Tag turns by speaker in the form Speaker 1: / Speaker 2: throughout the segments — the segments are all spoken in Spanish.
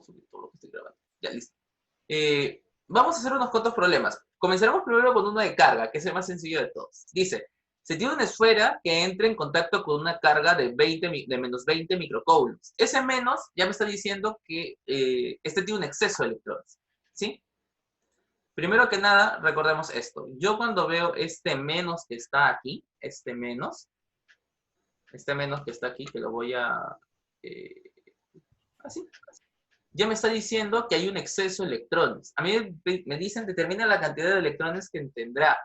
Speaker 1: subir todo lo que estoy grabando. Ya, listo. Vamos a hacer unos cuantos problemas. Comenzaremos primero con uno de carga, que es el más sencillo de todos. Dice, se tiene una esfera que entra en contacto con una carga de menos 20 microcoulombs. Ese menos ya me está diciendo que este tiene un exceso de electrones, ¿sí? Primero que nada, recordemos esto. Yo cuando veo este menos que está aquí, este menos que está aquí, que lo voy a... así. Ya me está diciendo que hay un exceso de electrones. A mí me dicen, determina la cantidad de electrones que tendrá.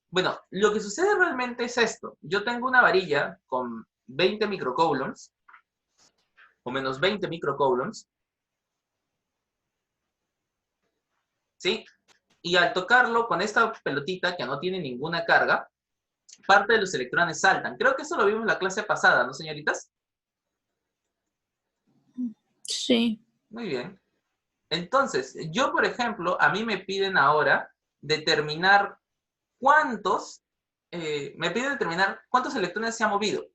Speaker 1: Bueno, lo que sucede realmente es esto. Yo tengo una varilla con 20 microcoulombs, o menos 20 microcoulombs, ¿sí? Y al tocarlo con esta pelotita que no tiene ninguna carga, parte de los electrones saltan. Creo que eso lo vimos en la clase pasada, ¿no, señoritas?
Speaker 2: Sí.
Speaker 1: Muy bien. Entonces, yo, por ejemplo, a mí me piden ahora determinar cuántos electrones se han movido.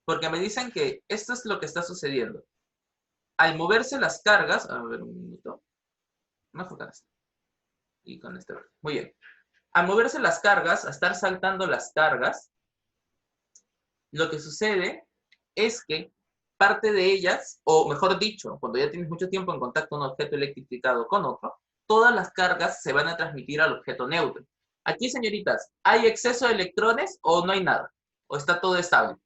Speaker 1: Porque me dicen que esto es lo que está sucediendo. Al moverse las cargas, a ver un minuto, no enfocar esto. Y con este, muy bien. Al moverse las cargas, a estar saltando las cargas, lo que sucede es que parte de ellas, o mejor dicho, cuando ya tienes mucho tiempo en contacto un objeto electrificado con otro, todas las cargas se van a transmitir al objeto neutro. Aquí, señoritas, ¿hay exceso de electrones o no hay nada? ¿O está todo estable?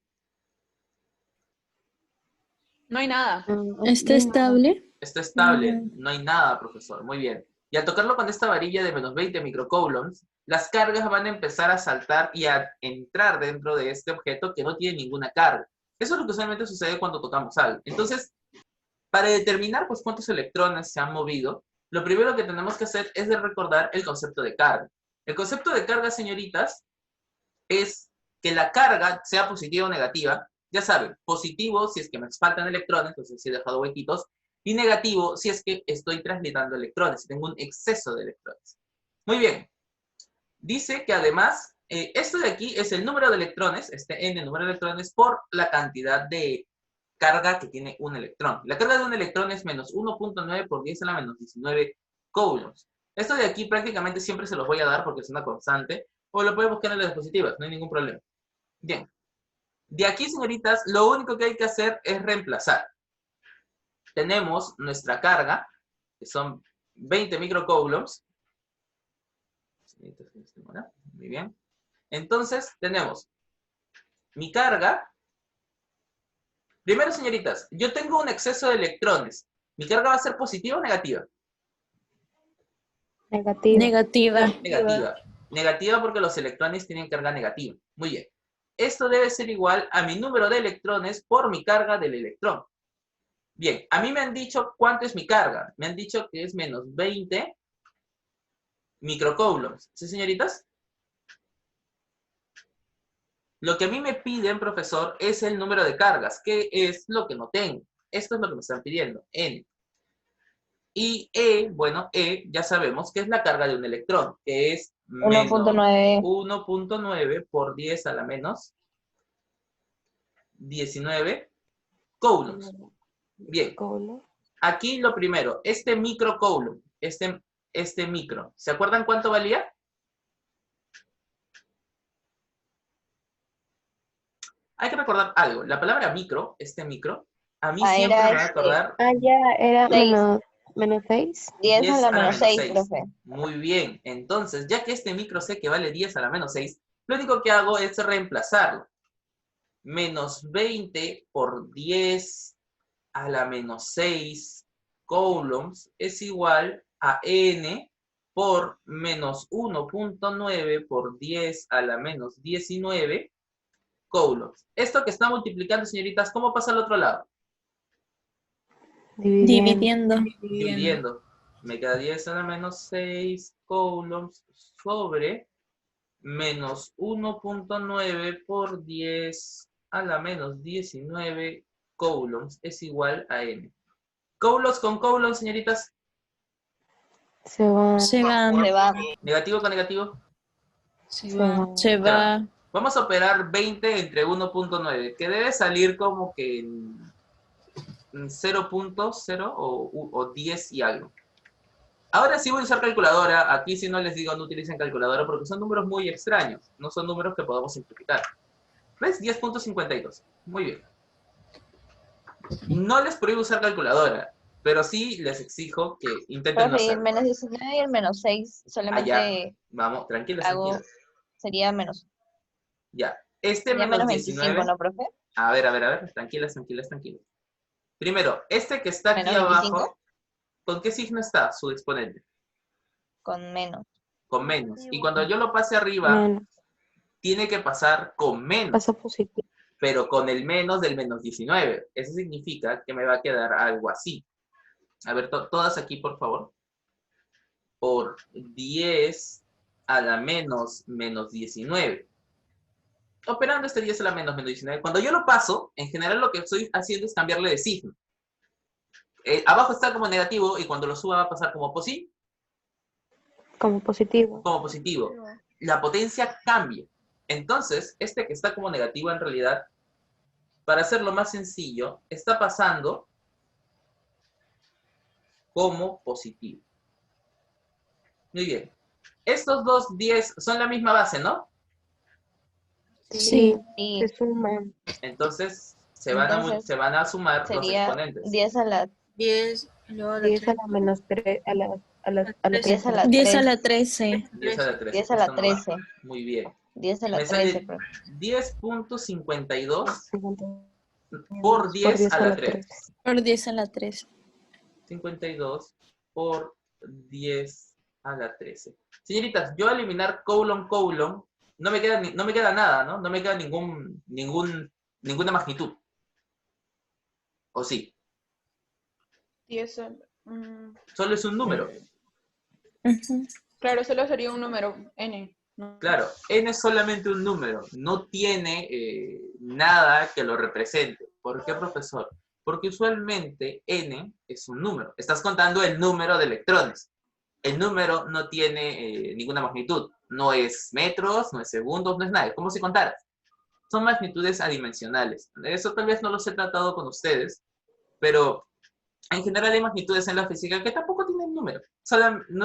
Speaker 3: No hay nada.
Speaker 2: ¿Está estable?
Speaker 1: Está estable, no hay nada, profesor. Muy bien. Y al tocarlo con esta varilla de menos 20 microcoulombs, las cargas van a empezar a saltar y a entrar dentro de este objeto que no tiene ninguna carga. Eso es lo que usualmente sucede cuando tocamos algo. Entonces, para determinar pues, cuántos electrones se han movido, lo primero que tenemos que hacer es de recordar el concepto de carga. El concepto de carga, señoritas, es que la carga, sea positiva o negativa, ya saben, positivo si es que me faltan electrones, entonces si he dejado huequitos, y negativo si es que estoy transmitando electrones, si tengo un exceso de electrones. Muy bien. Dice que además, esto de aquí es el número de electrones, este n número de electrones, por la cantidad de carga que tiene un electrón. La carga de un electrón es menos 1.9 por 10 a la menos 19 coulombs. Esto de aquí prácticamente siempre se los voy a dar porque es una constante, o lo pueden buscar en las diapositivas, no hay ningún problema. Bien. De aquí, señoritas, lo único que hay que hacer es reemplazar. Tenemos nuestra carga, que son 20 microcoulombs. Muy bien. Entonces, tenemos mi carga. Primero, señoritas, yo tengo un exceso de electrones. ¿Mi carga va a ser positiva o negativa?
Speaker 4: Negativa.
Speaker 2: Negativa.
Speaker 1: Negativa. Negativa porque los electrones tienen carga negativa. Muy bien. Esto debe ser igual a mi número de electrones por mi carga del electrón. Bien, a mí me han dicho cuánto es mi carga. Me han dicho que es menos 20 microcoulombs. ¿Sí, señoritas? Lo que a mí me piden, profesor, es el número de cargas, que es lo que no tengo. Esto es lo que me están pidiendo, N. Y E, bueno, E ya sabemos que es la carga de un electrón, que es menos 1.9 por 10 a la menos 19 coulombs. Bien, aquí lo primero, este microcoulomb, este micro, ¿se acuerdan cuánto valía? Hay que recordar algo, la palabra micro, este micro, a mí siempre me va a acordar...
Speaker 4: Ah, ya, era menos 6.
Speaker 3: 10 a la menos 6, profe.
Speaker 1: Muy bien, entonces, ya que este micro sé que vale 10 a la menos 6, lo único que hago es reemplazarlo. Menos 20 por 10 a la menos 6 coulombs es igual a n por menos 1.9 por 10 a la menos 19 coulombs. Esto que está multiplicando, señoritas, ¿cómo pasa al otro lado? Dividiendo. Me queda 10 a la menos 6 coulombs sobre menos 1.9 por 10 a la menos 19 coulombs es igual a n. Coulombs con coulombs, señoritas.
Speaker 4: Se va.
Speaker 1: ¿Negativo con negativo?
Speaker 2: Se va.
Speaker 1: Vamos a operar 20 entre 1.9, que debe salir como que 0.0 o 10 y algo. Ahora sí voy a usar calculadora. Aquí sí no les digo no utilicen calculadora porque son números muy extraños. No son números que podamos simplificar. ¿Ves? 10.52. Muy bien. No les prohíbo usar calculadora, pero sí les exijo que intenten no
Speaker 3: Profe, y el
Speaker 1: hacerlo.
Speaker 3: menos 19 y el menos 6
Speaker 1: Ya.
Speaker 3: solamente
Speaker 1: Vamos, tranquilas,
Speaker 3: hago,
Speaker 1: tranquilas.
Speaker 3: sería menos.
Speaker 1: Ya. Este
Speaker 3: Sería
Speaker 1: menos
Speaker 3: menos 25,
Speaker 1: 19.
Speaker 3: ¿no, profe?
Speaker 1: A ver. Tranquilas, tranquilas, tranquilas. Primero, este que está aquí
Speaker 3: Menos 25
Speaker 1: abajo, ¿con qué signo está su exponente?
Speaker 3: con menos.
Speaker 1: Con menos. Y cuando yo lo pase arriba,
Speaker 4: Menos.
Speaker 1: tiene que pasar con menos,
Speaker 4: Pasa positivo.
Speaker 1: pero con el menos del menos 19. Eso significa que me va a quedar algo así. A ver, todas aquí, por favor. Por 10 a la menos 19. Operando este 10 a la menos 19. Cuando yo lo paso, en general lo que estoy haciendo es cambiarle de signo. Abajo está como negativo y cuando lo suba va a pasar como positivo.
Speaker 4: Como positivo.
Speaker 1: Como positivo. La potencia cambia. Entonces, este que está como negativo en realidad, para hacerlo más sencillo, está pasando como positivo. Muy bien. Estos dos 10 son la misma base, ¿no?
Speaker 2: Sí.
Speaker 3: Y
Speaker 4: Se suman.
Speaker 1: Entonces, se
Speaker 3: entonces
Speaker 1: van a sumar los
Speaker 3: sería
Speaker 1: exponentes.
Speaker 3: 10 a la
Speaker 2: 10, luego a la
Speaker 4: 10 a
Speaker 2: 3.
Speaker 4: la menos 3, a la
Speaker 3: 10 a
Speaker 4: 13.
Speaker 3: la
Speaker 2: 10 a
Speaker 3: 3.
Speaker 2: la 13.
Speaker 1: 10 a la 13.
Speaker 3: 10 a la
Speaker 1: Esto no va.
Speaker 3: 13.
Speaker 1: Muy bien.
Speaker 3: 10 a la
Speaker 1: Me
Speaker 3: 13,
Speaker 1: sale
Speaker 3: profe.
Speaker 1: 10.52 por
Speaker 4: Por
Speaker 1: 10
Speaker 4: 10
Speaker 1: a
Speaker 4: a
Speaker 1: la
Speaker 4: la
Speaker 1: 3.
Speaker 4: 13.
Speaker 2: Por 10 a la 13.
Speaker 1: 52 por 10 a la 13. Señoritas, yo al eliminar colon, no me queda nada, ¿no? No me queda ninguna magnitud. ¿O sí?
Speaker 5: 10.
Speaker 1: Solo es un número.
Speaker 2: Ujú.
Speaker 5: Claro, solo sería un número, n. ¿no?
Speaker 1: Claro, n es solamente un número. No tiene nada que lo represente. ¿Por qué, profesor? Porque usualmente n es un número. Estás contando el número de electrones. El número no tiene ninguna magnitud. No es metros, no es segundos, no es nada. Es como si contaras. Son magnitudes adimensionales. Eso tal vez no los he tratado con ustedes, pero en general hay magnitudes en la física que tampoco tienen número.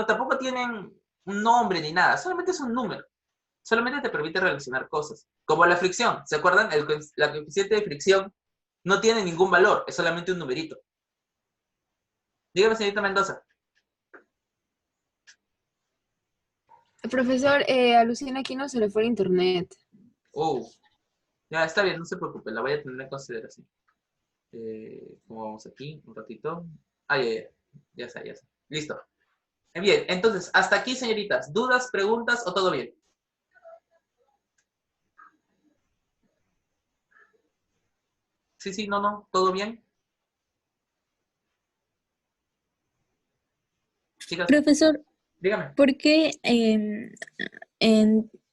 Speaker 1: Tampoco tienen un nombre ni nada. Solamente es un número. Solamente te permite relacionar cosas. Como la fricción. ¿Se acuerdan? La coeficiente de fricción no tiene ningún valor. Es solamente un numerito. Dígame, señorita Mendoza.
Speaker 6: Profesor, a Luciana aquí no se le fue el internet.
Speaker 1: Ya, está bien, no se preocupe, la voy a tener en consideración. ¿Cómo vamos aquí? Un ratito. Ya está. Listo. Bien, entonces, hasta aquí, señoritas. ¿Dudas, preguntas o todo bien? Sí, no, ¿todo bien? Chicas,
Speaker 2: Profesor,
Speaker 1: dígame.
Speaker 2: ¿por qué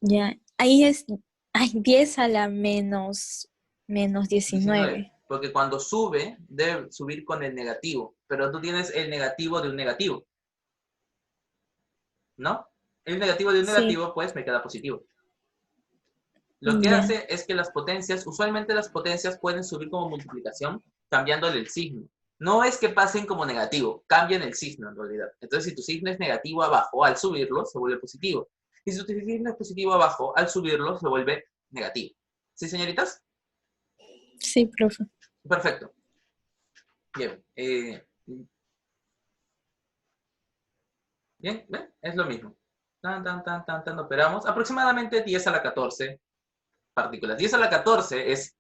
Speaker 2: ya, ahí hay 10 a la menos 19?
Speaker 1: Porque cuando sube, debe subir con el negativo. Pero tú tienes el negativo de un negativo. ¿No? El negativo de un
Speaker 2: Sí,
Speaker 1: negativo, pues, me queda positivo. Lo que
Speaker 2: ya.
Speaker 1: hace es que las potencias, usualmente las potencias pueden subir como multiplicación, cambiándole el signo. No es que pasen como negativo, cambian el signo en realidad. Entonces, si tu signo es negativo abajo, al subirlo, se vuelve positivo. Y si tu signo es positivo abajo, al subirlo, se vuelve negativo. ¿Sí, señoritas?
Speaker 2: Sí, profe.
Speaker 1: Perfecto. Bien. Bien, ¿ven? Es lo mismo. Tan, operamos. Aproximadamente 10 a la 14 partículas. 10 a la 14 es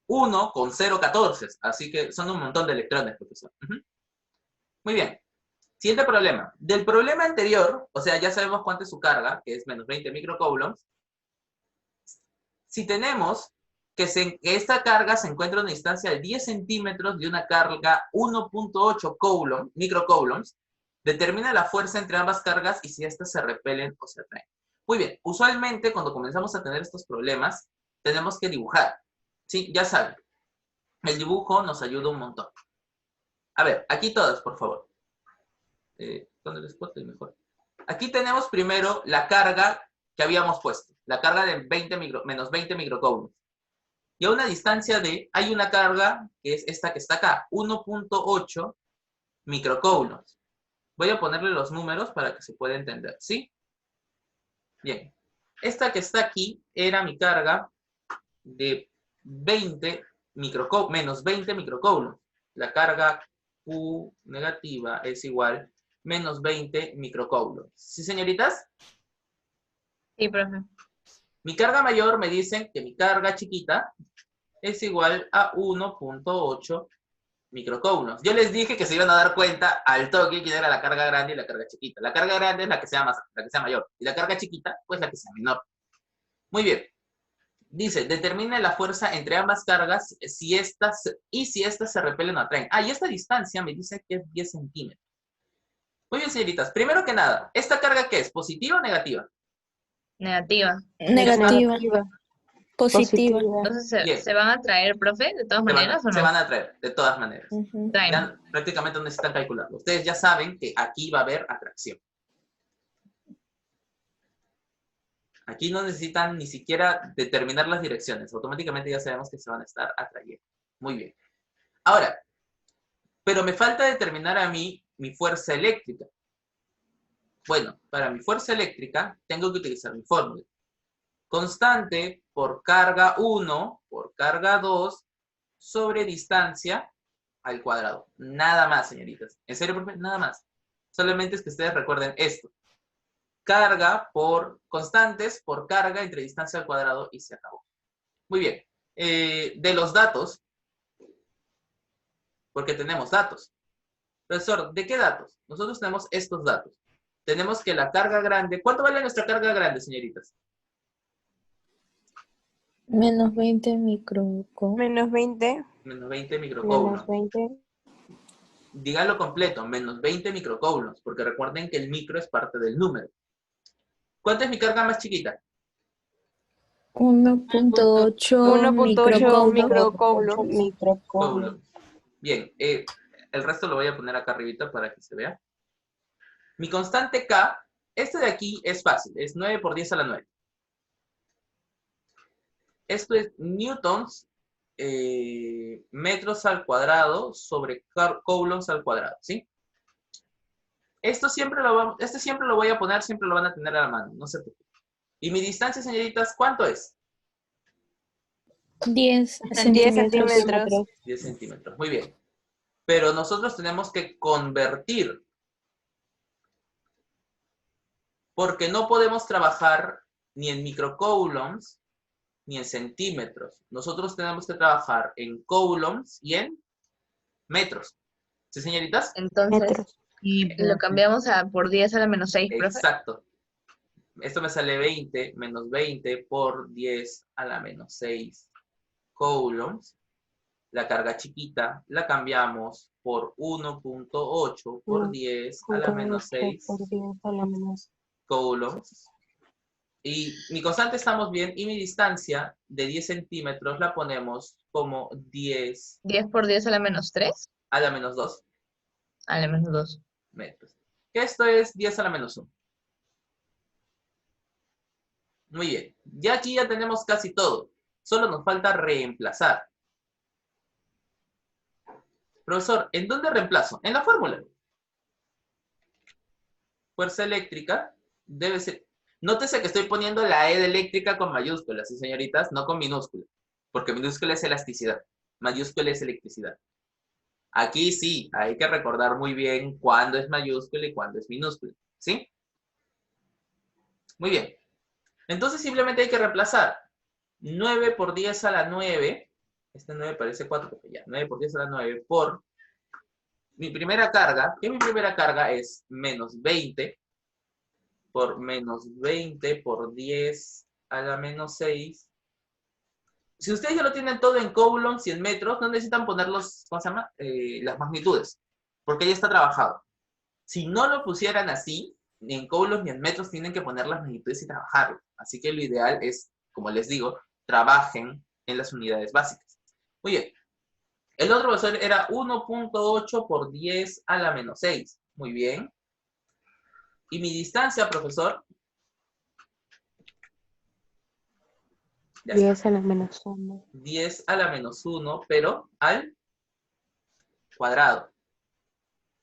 Speaker 1: 1 con 0,14. Así que son un montón de electrones, profesor. Muy bien. Siguiente problema. Del problema anterior, o sea, ya sabemos cuánto es su carga, que es menos 20 microcoulombs. Si tenemos que esta carga se encuentra a una distancia de 10 centímetros de una carga 1.8 microcoulombs, determina la fuerza entre ambas cargas y si éstas se repelen o se atraen. Muy bien, usualmente cuando comenzamos a tener estos problemas, tenemos que dibujar. Sí, ya saben, el dibujo nos ayuda un montón. A ver, aquí todos, por favor. ¿Dónde les puedo? Mejor. Aquí tenemos primero la carga que habíamos puesto, la carga de menos 20 microcoulombs. Y a una distancia de, hay una carga, que es esta que está acá, 1.8 microcoulombs. Voy a ponerle los números para que se pueda entender, ¿sí? Bien. Esta que está aquí era mi carga de 20 menos 20 microcoulombs. La carga Q negativa es igual menos 20 microcoulombs. ¿Sí, señoritas?
Speaker 3: Sí, profe.
Speaker 1: Mi carga mayor me dicen que mi carga chiquita es igual a 1.8 microcoulombs. Yo les dije que se iban a dar cuenta al toque quién era la carga grande y la carga chiquita. La carga grande es la que sea mayor. Y la carga chiquita, pues la que sea menor. Muy bien. Dice, determina la fuerza entre ambas cargas si estas se repelen o atraen. Y esta distancia me dice que es 10 centímetros. Muy bien, señoritas. Primero que nada, ¿esta carga qué es? ¿Positiva o negativa?
Speaker 3: Negativa.
Speaker 2: Negativa.
Speaker 4: Negativa.
Speaker 2: Positiva.
Speaker 3: Entonces,
Speaker 1: Bien.
Speaker 3: ¿se van a traer, profe, de todas maneras o
Speaker 1: Se
Speaker 3: no?
Speaker 1: van a atraer, de todas maneras.
Speaker 2: Ujú.
Speaker 3: Traen.
Speaker 1: Ya prácticamente no necesitan calcularlo. Ustedes ya saben que aquí va a haber atracción. Aquí no necesitan ni siquiera determinar las direcciones. Automáticamente ya sabemos que se van a estar atrayendo. Muy bien. Ahora, pero me falta determinar a mí mi fuerza eléctrica. Bueno, para mi fuerza eléctrica tengo que utilizar mi fórmula. Constante por carga 1 por carga 2 sobre distancia al cuadrado. Nada más, señoritas. ¿En serio, profe? Nada más. Solamente es que ustedes recuerden esto. Carga por constantes por carga entre distancia al cuadrado y se acabó. Muy bien. De los datos, porque tenemos datos. Profesor, ¿de qué datos? Nosotros tenemos estos datos. Tenemos que la carga grande... ¿Cuánto vale nuestra carga grande, señoritas?
Speaker 2: Menos 20 microcoulombs.
Speaker 4: Menos 20.
Speaker 1: Menos 20
Speaker 4: Menos
Speaker 1: microcoulombs.
Speaker 4: 20.
Speaker 1: Díganlo completo, menos 20 microcoulombs, porque recuerden que el micro es parte del número. ¿Cuánta es mi carga más chiquita?
Speaker 2: 1.8
Speaker 4: 1.8
Speaker 2: microcoulombs.
Speaker 4: microcoulombs.
Speaker 1: Bien, el resto lo voy a poner acá arribita para que se vea. Mi constante K, este de aquí es fácil, es 9 por 10 a la 9. Esto es newtons, metros al cuadrado sobre coulombs al cuadrado, ¿sí? Esto siempre lo voy a poner, siempre lo van a tener a la mano, no se preocupen. ¿Y mi distancia, señoritas, cuánto es?
Speaker 2: 10
Speaker 4: 10
Speaker 2: centímetros.
Speaker 4: centímetros.
Speaker 1: 10 centímetros, muy bien. Pero nosotros tenemos que convertir, porque no podemos trabajar ni en microcoulombs ni en centímetros. Nosotros tenemos que trabajar en coulombs y en metros. ¿Sí, señoritas?
Speaker 3: Entonces,
Speaker 4: Metros.
Speaker 3: lo cambiamos por 10 a la menos 6, profe.
Speaker 1: Exacto. Esto me sale 20 menos 20 por 10 a la menos 6 coulombs. La carga chiquita la cambiamos por 1.8 por 10 a la menos 6
Speaker 4: Por 10 a la menos.
Speaker 1: coulombs. Y mi constante estamos bien, y mi distancia de 10 centímetros la ponemos como 10
Speaker 3: 10 por 10 a la menos 3,
Speaker 1: a la menos 2
Speaker 3: a la menos 2.
Speaker 1: metros. Que esto es 10 a la menos 1. Muy bien. Ya aquí ya tenemos casi todo. Solo nos falta reemplazar. Profesor, ¿en dónde reemplazo? En la fórmula. Fuerza eléctrica debe ser... Nótese que estoy poniendo la E de eléctrica con mayúsculas, ¿sí, señoritas? No con minúscula. Porque minúscula es elasticidad. Mayúscula es electricidad. Aquí sí, hay que recordar muy bien cuándo es mayúscula y cuándo es minúscula. ¿Sí? Muy bien. Entonces simplemente hay que reemplazar 9 por 10 a la 9. Este 9 parece 4, porque ya. 9 por 10 a la 9 por mi primera carga. Que mi primera carga es menos 20 por menos 20 por 10 a la menos 6. Si ustedes ya lo tienen todo en coulombs y en metros, no necesitan poner los, ¿cómo se llama? Las magnitudes, porque ya está trabajado. Si no lo pusieran así, ni en coulombs ni en metros, tienen que poner las magnitudes y trabajarlo. Así que lo ideal es, como les digo, trabajen en las unidades básicas. Muy bien. El otro profesor era 1.8 por 10 a la menos 6. Muy bien. Y mi distancia, profesor, Ya está.
Speaker 4: 10 a la menos 1.
Speaker 1: 10 a la menos 1, pero al cuadrado.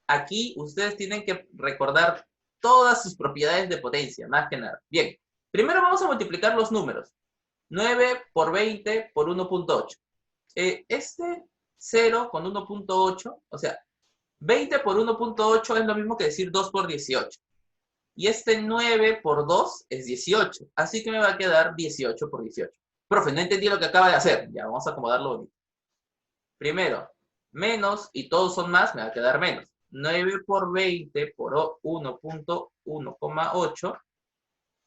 Speaker 1: Aquí ustedes tienen que recordar todas sus propiedades de potencia, más que nada. Bien, primero vamos a multiplicar los números. 9 por 20 por 1.8. Este 0 con 1.8, o sea, 20 por 1.8 es lo mismo que decir 2 por 18. Y este 9 por 2 es 18. Así que me va a quedar 18 por 18. Profe, no entendí lo que acaba de hacer. Ya, vamos a acomodarlo bonito. Primero, menos, y todos son más, me va a quedar menos. 9 por 20 por 1.1,8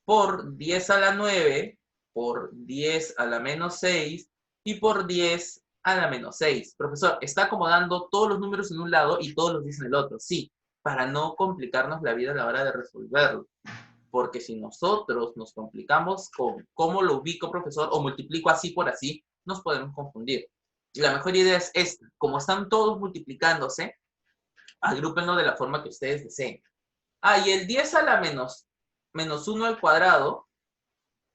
Speaker 1: por 10 a la 9 por 10 a la menos 6 y por 10 a la menos 6. Profesor, está acomodando todos los números en un lado y todos los dice en el otro. Sí, para no complicarnos la vida a la hora de resolverlo. Porque si nosotros nos complicamos con cómo lo ubico, profesor, o multiplico así por así, nos podemos confundir. Y la mejor idea es esta. Como están todos multiplicándose, agrúpenlo de la forma que ustedes deseen. Y el 10 a la menos 1 al cuadrado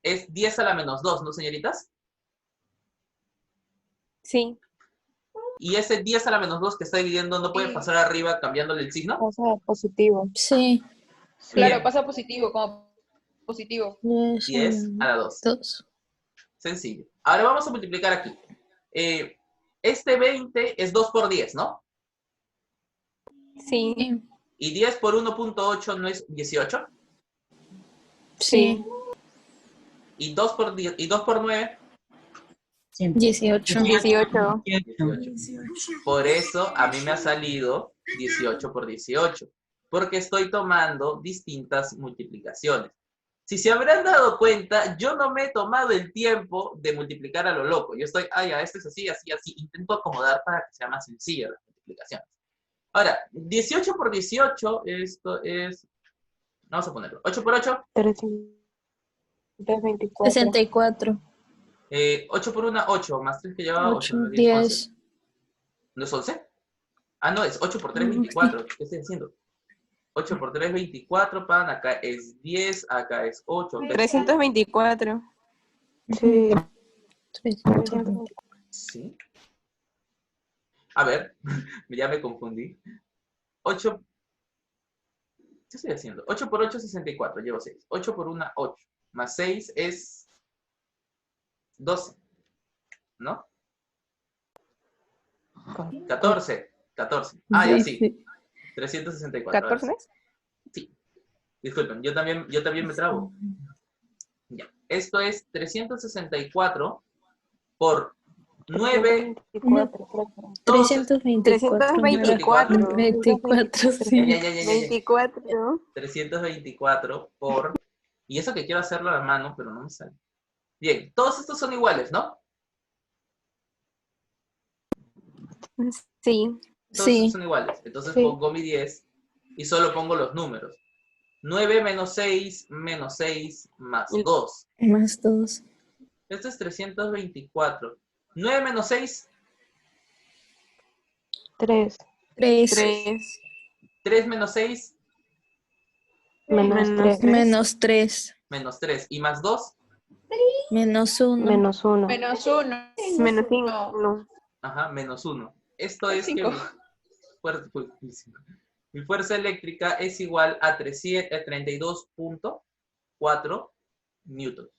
Speaker 1: es 10 a la menos 2, ¿no, señoritas?
Speaker 4: Sí,
Speaker 1: Y ese 10 a la menos 2 que está dividiendo, ¿no puede pasar arriba cambiándole el signo?
Speaker 4: pasa a positivo.
Speaker 2: Sí.
Speaker 5: Claro,
Speaker 1: Bien.
Speaker 5: pasa positivo, como positivo.
Speaker 1: 10 a la 2.
Speaker 2: 2.
Speaker 1: Sencillo. Ahora vamos a multiplicar aquí. Este 20 es 2 por 10, ¿no?
Speaker 4: Sí,
Speaker 1: Y 10 por 1.8 no es 18.
Speaker 2: Sí.
Speaker 1: Y 2 por 10, y 2 por 9,
Speaker 2: 18.
Speaker 4: 18.
Speaker 1: 18. Por eso a mí me ha salido 18 por 18. Porque estoy tomando distintas multiplicaciones. Si se habrán dado cuenta, yo no me he tomado el tiempo de multiplicar a lo loco. Yo estoy, ya, esto es así, así, así. Intento acomodar para que sea más sencilla las multiplicaciones. Ahora, 18 por 18, esto es, vamos a ponerlo, 8 por 8,
Speaker 4: 324.
Speaker 2: 64.
Speaker 1: 8 por 1, 8, más 3 que lleva 8,
Speaker 2: 8,
Speaker 1: 10, 11.
Speaker 2: 10.
Speaker 1: ¿No es 11? No, es 8 por 3, 24. ¿Qué estoy haciendo? 8 por 3, 24, pan, acá es 10, acá es 8. Acá es
Speaker 4: 324. Sí.
Speaker 2: 324.
Speaker 1: ¿Sí? A ver, ya me confundí. 8, ¿qué estoy haciendo? 8 por 8, 64, llevo 6. 8 por 1, 8. Más 6 es 12, ¿no? 14. Ya sí. 364. ahora sí.
Speaker 4: ¿14?
Speaker 1: Sí. Disculpen, yo también me trabo. Ya. Esto es 364 por 9.
Speaker 4: 324.
Speaker 2: 24, sí.
Speaker 1: Ya.
Speaker 4: 24.
Speaker 1: 324 por... Y eso que quiero hacerlo a la mano, pero no me sale. Bien, todos estos son iguales, ¿no?
Speaker 4: Sí.
Speaker 1: Todos estos
Speaker 2: Sí.
Speaker 1: son iguales. Entonces
Speaker 4: Sí.
Speaker 1: pongo mi 10 y solo pongo los números. 9 menos 6 más 2.
Speaker 2: Más 2.
Speaker 1: Esto es 324. 9 menos 6,
Speaker 4: 3.
Speaker 2: 3.
Speaker 4: 3.
Speaker 1: 3 menos 6,
Speaker 4: Menos 3.
Speaker 2: Menos 3.
Speaker 1: menos 3. Y más 2,
Speaker 2: Menos 1.
Speaker 4: Menos 1.
Speaker 5: Menos 1.
Speaker 4: Menos 5.
Speaker 1: ajá, menos 1. Esto es que
Speaker 5: 5.
Speaker 1: mi fuerza eléctrica es igual a 32.4 newtons.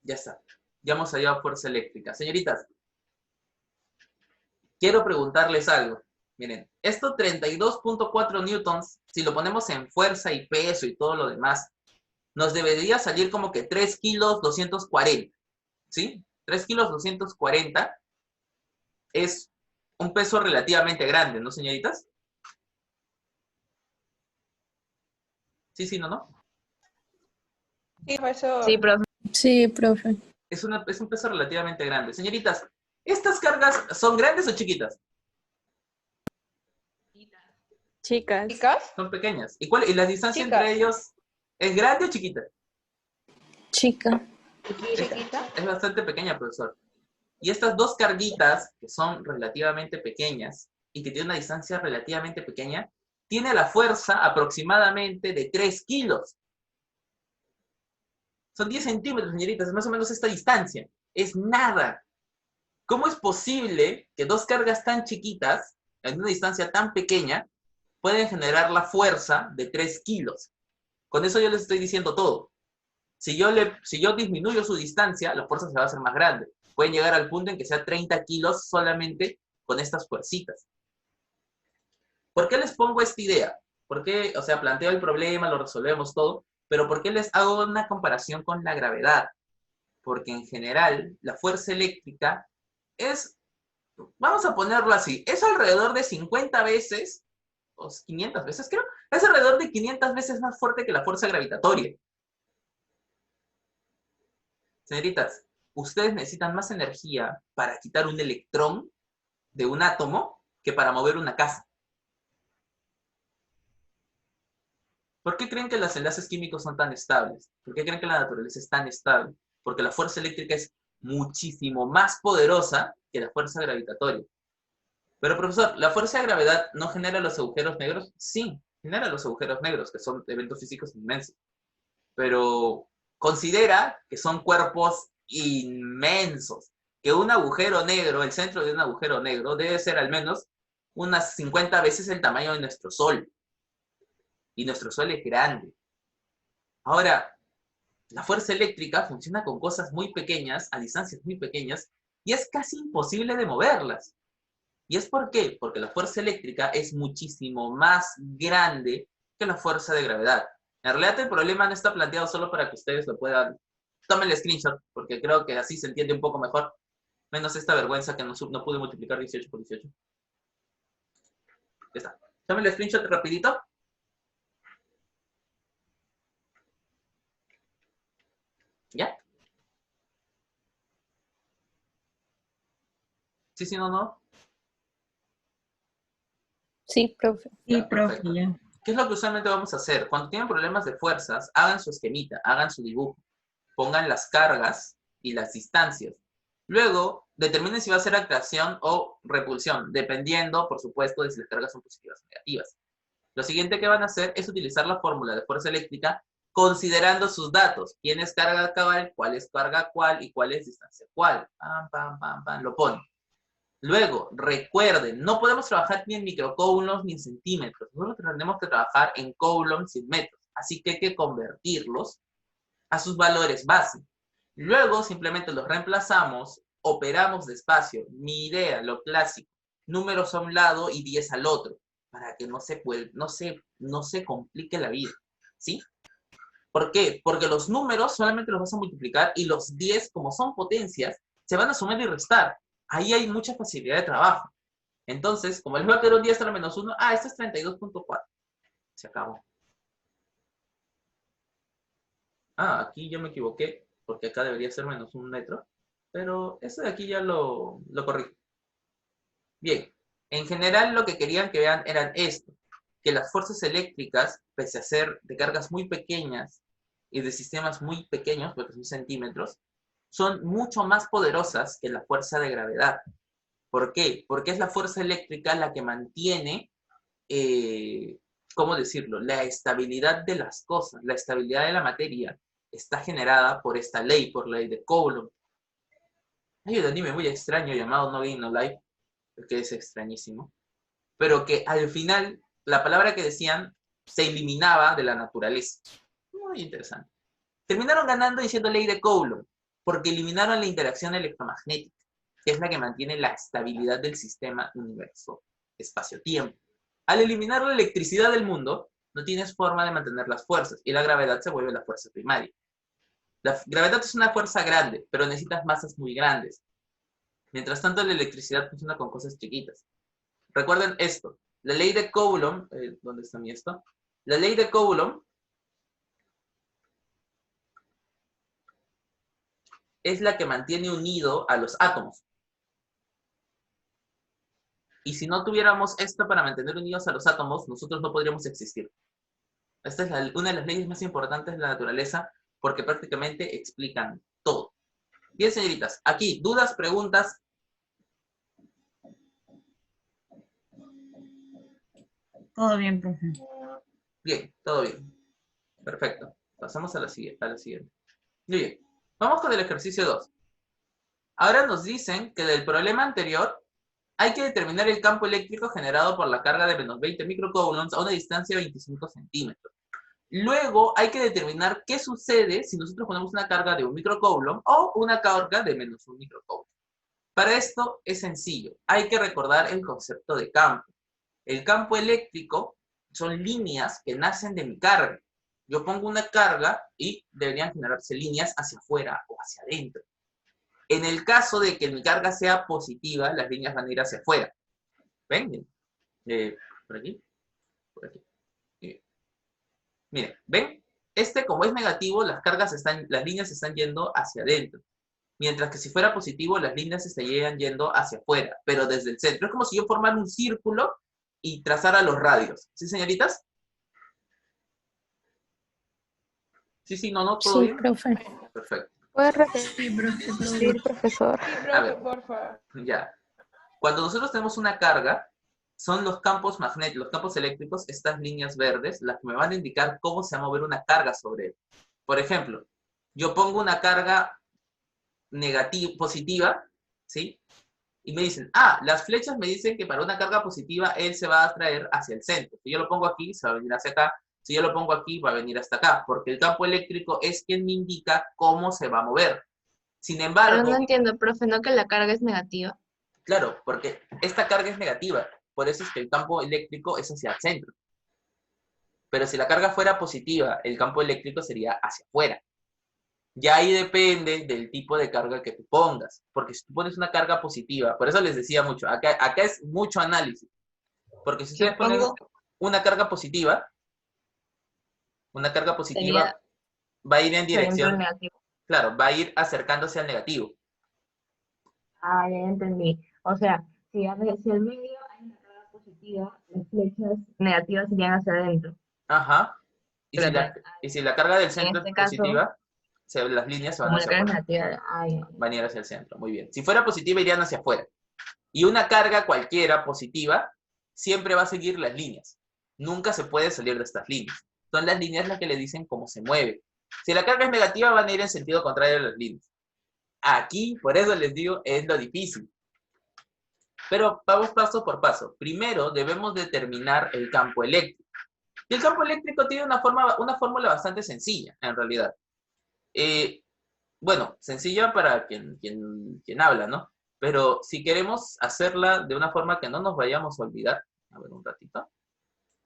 Speaker 1: Ya está. Ya hemos hallado fuerza eléctrica. Señoritas, quiero preguntarles algo. Miren, esto 32.4 newtons, si lo ponemos en fuerza y peso y todo lo demás, nos debería salir como que 3 kilos 240. ¿Sí? 3 kilos 240 es un peso relativamente grande, ¿no, señoritas? Sí, no.
Speaker 5: Sí, profesor.
Speaker 3: Sí, profe.
Speaker 2: Sí, profe.
Speaker 1: Es un peso relativamente grande. Señoritas, ¿estas cargas son grandes o chiquitas?
Speaker 4: Chicas.
Speaker 5: ¿Chicas?
Speaker 1: Son pequeñas. ¿Y la distancia
Speaker 5: Chicas.
Speaker 1: entre ellos es grande o chiquita?
Speaker 2: Chica.
Speaker 5: ¿Chiquita?
Speaker 1: Es bastante pequeña, profesor. Y estas dos carguitas, que son relativamente pequeñas y que tienen una distancia relativamente pequeña, tiene la fuerza aproximadamente de 3 kilos. Son 10 centímetros, señoritas, es más o menos esta distancia. Es nada. ¿Cómo es posible que dos cargas tan chiquitas, en una distancia tan pequeña, pueden generar la fuerza de 3 kilos? Con eso yo les estoy diciendo todo. Si yo disminuyo su distancia, la fuerza se va a hacer más grande. Pueden llegar al punto en que sea 30 kilos solamente con estas fuercitas. ¿Por qué les pongo esta idea? ¿Por qué, o sea, planteo el problema, lo resolvemos todo, pero por qué les hago una comparación con la gravedad? Porque en general, la fuerza eléctrica es, vamos a ponerlo así, es alrededor de 50 veces, o 500 veces creo, es alrededor de 500 veces más fuerte que la fuerza gravitatoria. Señoritas, ustedes necesitan más energía para quitar un electrón de un átomo que para mover una casa. ¿Por qué creen que los enlaces químicos son tan estables? ¿Por qué creen que la naturaleza es tan estable? Porque la fuerza eléctrica es muchísimo más poderosa que la fuerza gravitatoria. Pero, profesor, ¿la fuerza de gravedad no genera los agujeros negros? Sí, genera los agujeros negros, que son eventos físicos inmensos. Pero considera que son cuerpos inmensos. Que un agujero negro, el centro de un agujero negro, debe ser al menos unas 50 veces el tamaño de nuestro Sol. Y nuestro Sol es grande. Ahora, la fuerza eléctrica funciona con cosas muy pequeñas, a distancias muy pequeñas, y es casi imposible de moverlas. ¿Y es por qué? Porque la fuerza eléctrica es muchísimo más grande que la fuerza de gravedad. En realidad el problema no está planteado solo para que ustedes lo puedan... Tomen el screenshot, porque creo que así se entiende un poco mejor. Menos esta vergüenza que no pude multiplicar 18 por 18. Ya está. Tomen el screenshot rapidito. ¿Ya? ¿Sí, sí, no, no?
Speaker 2: Sí, profe.
Speaker 1: Ya, perfecto. ¿Qué es lo que usualmente vamos a hacer? Cuando tienen problemas de fuerzas, hagan su esquemita, hagan su dibujo. Pongan las cargas y las distancias. Luego, determinen si va a ser atracción o repulsión, dependiendo, por supuesto, de si las cargas son positivas o negativas. Lo siguiente que van a hacer es utilizar la fórmula de fuerza eléctrica considerando sus datos. ¿Quién es carga cuál es carga cuál y cuál es distancia cuál? Pam, pam, pam, pam, lo ponen. Luego, recuerden, no podemos trabajar ni en microcoulombs ni en centímetros. Nosotros tenemos que trabajar en coulombs y en metros. Así que hay que convertirlos a sus valores base. Luego, simplemente los reemplazamos, operamos despacio. Mi idea, lo clásico, números a un lado y 10 al otro, para que no se complique la vida. ¿Sí? ¿Por qué? Porque los números solamente los vas a multiplicar y los 10, como son potencias, se van a sumar y restar. Ahí hay mucha facilidad de trabajo. Entonces, como les va a quedar un 10 a la menos 1, este es 32.4. Se acabó. Aquí yo me equivoqué, porque acá debería ser menos 1 metro. Pero eso de aquí ya lo corrijo. Bien, en general lo que querían que vean eran esto. Que las fuerzas eléctricas, pese a ser de cargas muy pequeñas y de sistemas muy pequeños, porque son centímetros, son mucho más poderosas que la fuerza de gravedad. ¿Por qué? Porque es la fuerza eléctrica la que mantiene, ¿cómo decirlo? La estabilidad de las cosas, la estabilidad de la materia está generada por esta ley, por la ley de Coulomb. Hay un anime muy extraño llamado No Game No Life, que es extrañísimo, pero que al final la palabra que decían se eliminaba de la naturaleza. Muy interesante. Terminaron ganando diciendo ley de Coulomb, porque eliminaron la interacción electromagnética, que es la que mantiene la estabilidad del sistema universo, espacio-tiempo. Al eliminar la electricidad del mundo, no tienes forma de mantener las fuerzas, y la gravedad se vuelve la fuerza primaria. La gravedad es una fuerza grande, pero necesitas masas muy grandes. Mientras tanto, la electricidad funciona con cosas chiquitas. Recuerden esto, la ley de Coulomb, ¿dónde está mi esto? La ley de Coulomb es la que mantiene unido a los átomos. Y si no tuviéramos esto para mantener unidos a los átomos, nosotros no podríamos existir. Esta es una de las leyes más importantes de la naturaleza porque prácticamente explican todo. Bien, señoritas, aquí, dudas, preguntas.
Speaker 7: Todo bien, profe.
Speaker 1: Bien, todo bien. Perfecto. Pasamos a la siguiente. Muy bien. Vamos con el ejercicio 2. Ahora nos dicen que del problema anterior hay que determinar el campo eléctrico generado por la carga de menos 20 microcoulombs a una distancia de 25 centímetros. Luego hay que determinar qué sucede si nosotros ponemos una carga de 1 microcoulomb o una carga de menos 1 microcoulomb. Para esto es sencillo. Hay que recordar el concepto de campo. El campo eléctrico son líneas que nacen de mi carga. Yo pongo una carga y deberían generarse líneas hacia afuera o hacia adentro. En el caso de que mi carga sea positiva, las líneas van a ir hacia afuera. ¿Ven? Por aquí. Por aquí. Miren, ¿ven? Como es negativo, las líneas están yendo hacia adentro. Mientras que si fuera positivo, las líneas estarían yendo hacia afuera, pero desde el centro. Es como si yo formara un círculo y trazara los radios. ¿Sí, señoritas? Sí, no, ¿todo
Speaker 2: Sí,
Speaker 1: bien?
Speaker 2: profe.
Speaker 1: Perfecto.
Speaker 4: ¿Puede repetir, profesor?
Speaker 5: Sí,
Speaker 1: A
Speaker 5: profe,
Speaker 1: ver.
Speaker 5: porfa.
Speaker 1: Ya. Cuando nosotros tenemos una carga, son los campos magnéticos, los campos eléctricos, estas líneas verdes, las que me van a indicar cómo se va a mover una carga sobre él. Por ejemplo, yo pongo una carga positiva, ¿sí? Y me dicen, las flechas me dicen que para una carga positiva él se va a atraer hacia el centro. Si yo lo pongo aquí, se va a venir hacia acá. Si yo lo pongo aquí, va a venir hasta acá. Porque el campo eléctrico es quien me indica cómo se va a mover. Sin
Speaker 3: Pero
Speaker 1: embargo,
Speaker 3: no entiendo, profe, ¿no que la carga es negativa?
Speaker 1: claro, porque esta carga es negativa. Por eso es que el campo eléctrico es hacia el centro. Pero si la carga fuera positiva, el campo eléctrico sería hacia afuera. Ya ahí depende del tipo de carga que tú pongas. Porque si tú pones una carga positiva, por eso les decía mucho, acá es mucho análisis. Porque si ustedes ponen una carga positiva
Speaker 3: Sería
Speaker 1: va a ir en
Speaker 3: dentro del
Speaker 1: dirección,
Speaker 3: negativo.
Speaker 1: claro, va a ir acercándose al negativo.
Speaker 3: Ah, ya entendí. O sea, si al medio hay una carga positiva, las flechas negativas irían hacia adentro.
Speaker 1: Ajá. Y si
Speaker 3: Pero
Speaker 1: la carga del
Speaker 3: en
Speaker 1: centro
Speaker 3: este
Speaker 1: es
Speaker 3: caso,
Speaker 1: positiva, las líneas se van
Speaker 3: como la
Speaker 1: hacia
Speaker 3: carga es
Speaker 1: afuera.
Speaker 3: negativa,
Speaker 1: Van a ir hacia el centro. Muy bien. Si fuera positiva, irían hacia afuera. Y una carga cualquiera positiva siempre va a seguir las líneas. Nunca se puede salir de estas líneas. Son las líneas las que le dicen cómo se mueve. Si la carga es negativa, van a ir en sentido contrario a las líneas. Aquí, por eso les digo, es lo difícil. Pero vamos paso por paso. Primero, debemos determinar el campo eléctrico. Y el campo eléctrico tiene una fórmula bastante sencilla, en realidad. Bueno, sencilla para quien habla, ¿no? Pero si queremos hacerla de una forma que no nos vayamos a olvidar, a ver un ratito,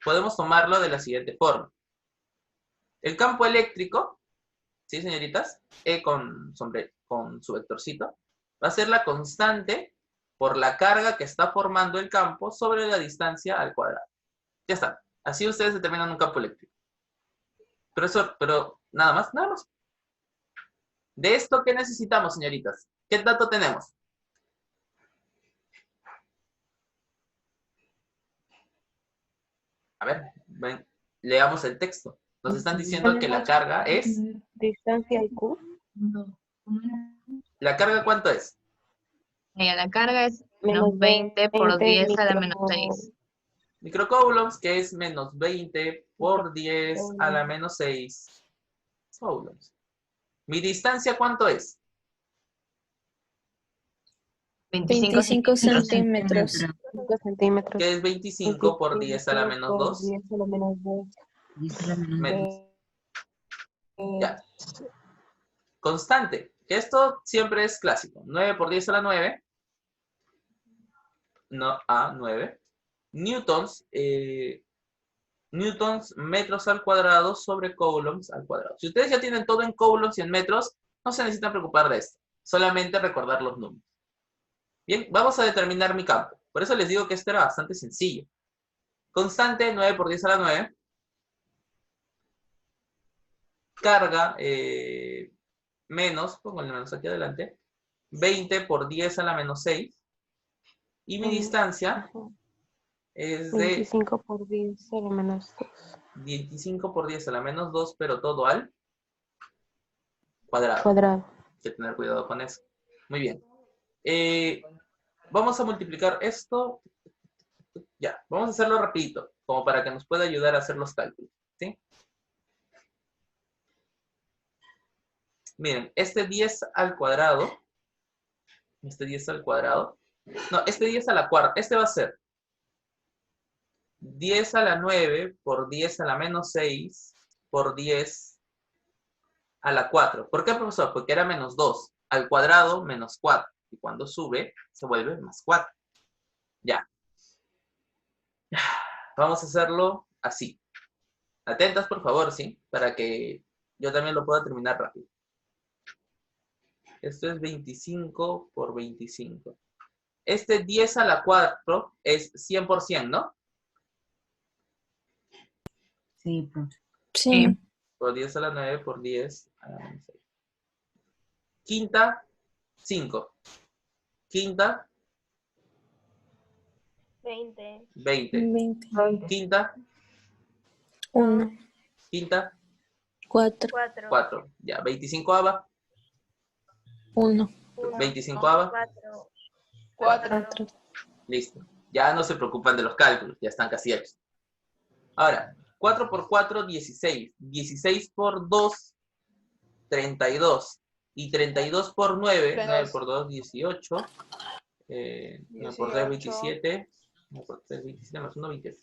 Speaker 1: podemos tomarlo de la siguiente forma. El campo eléctrico, ¿sí, señoritas? Con su vectorcito, va a ser la constante por la carga que está formando el campo sobre la distancia al cuadrado. Ya está. Así ustedes determinan un campo eléctrico. Profesor, pero nada más. ¿De esto qué necesitamos, señoritas? ¿Qué dato tenemos? A ver, leamos el texto. Nos están diciendo que la carga es...
Speaker 4: Distancia y Q.
Speaker 1: ¿La carga cuánto es?
Speaker 3: Mira, la carga es menos 20 por 10 a la menos 6.
Speaker 1: Microcoulombs, que es menos 20 por 10 a la menos 6 coulombs. ¿Mi distancia cuánto es?
Speaker 2: 25 centímetros.
Speaker 4: 5 centímetros.
Speaker 1: Que es 25 por 10 a la menos 2
Speaker 4: 10 a la menos 2.
Speaker 1: metros. Ya. Constante. Esto siempre es clásico. 9 por 10 a la 9. No, a 9. Newtons, metros al cuadrado sobre coulombs al cuadrado. Si ustedes ya tienen todo en coulombs y en metros, no se necesitan preocupar de esto. Solamente recordar los números. Bien, vamos a determinar mi campo. Por eso les digo que esto era bastante sencillo. Constante, 9 por 10 a la 9. Carga, menos, pongo el menos aquí adelante, 20 por 10 a la menos 6. Y mi distancia es de
Speaker 4: 25 por 10 a la menos 2.
Speaker 1: 25 por 10 a la menos 2, pero todo al cuadrado. Hay que tener cuidado con eso. Muy bien. Vamos a multiplicar esto. Ya, vamos a hacerlo rapidito, como para que nos pueda ayudar a hacer los cálculos. ¿Sí? Miren, este 10 al cuadrado, no, este 10 a la cuarta, este va a ser 10 a la 9 por 10 a la menos 6 por 10 a la 4. ¿Por qué, profesor? Porque era menos 2 al cuadrado menos 4. Y cuando sube, se vuelve más 4. Ya. Vamos a hacerlo así. Atentas, por favor, ¿sí? Para que yo también lo pueda terminar rápido. Esto es 25 por 25. Este 10 a la 4 es 100%, ¿no?
Speaker 7: Sí, profe.
Speaker 2: Sí.
Speaker 1: Por 10 a la 9 por 10 a la menos 6. Quinta, 5. Quinta,
Speaker 8: 20.
Speaker 1: 20.
Speaker 2: 20.
Speaker 3: 20.
Speaker 1: Quinta,
Speaker 2: 1.
Speaker 1: quinta,
Speaker 2: 4.
Speaker 8: 4.
Speaker 1: 4. Ya, 25ava,
Speaker 2: 1.
Speaker 8: 1.
Speaker 1: 25ava.
Speaker 8: 4.
Speaker 5: 4.
Speaker 2: 4.
Speaker 1: Listo. Ya no se preocupan de los cálculos, ya están casi hechos. Ahora, 4 por 4, 16. 16 por 2, 32. Y 32 por 9, 9 por 2, 18. 9 por 3, 27. 9 por 3, 27 más 1, 28.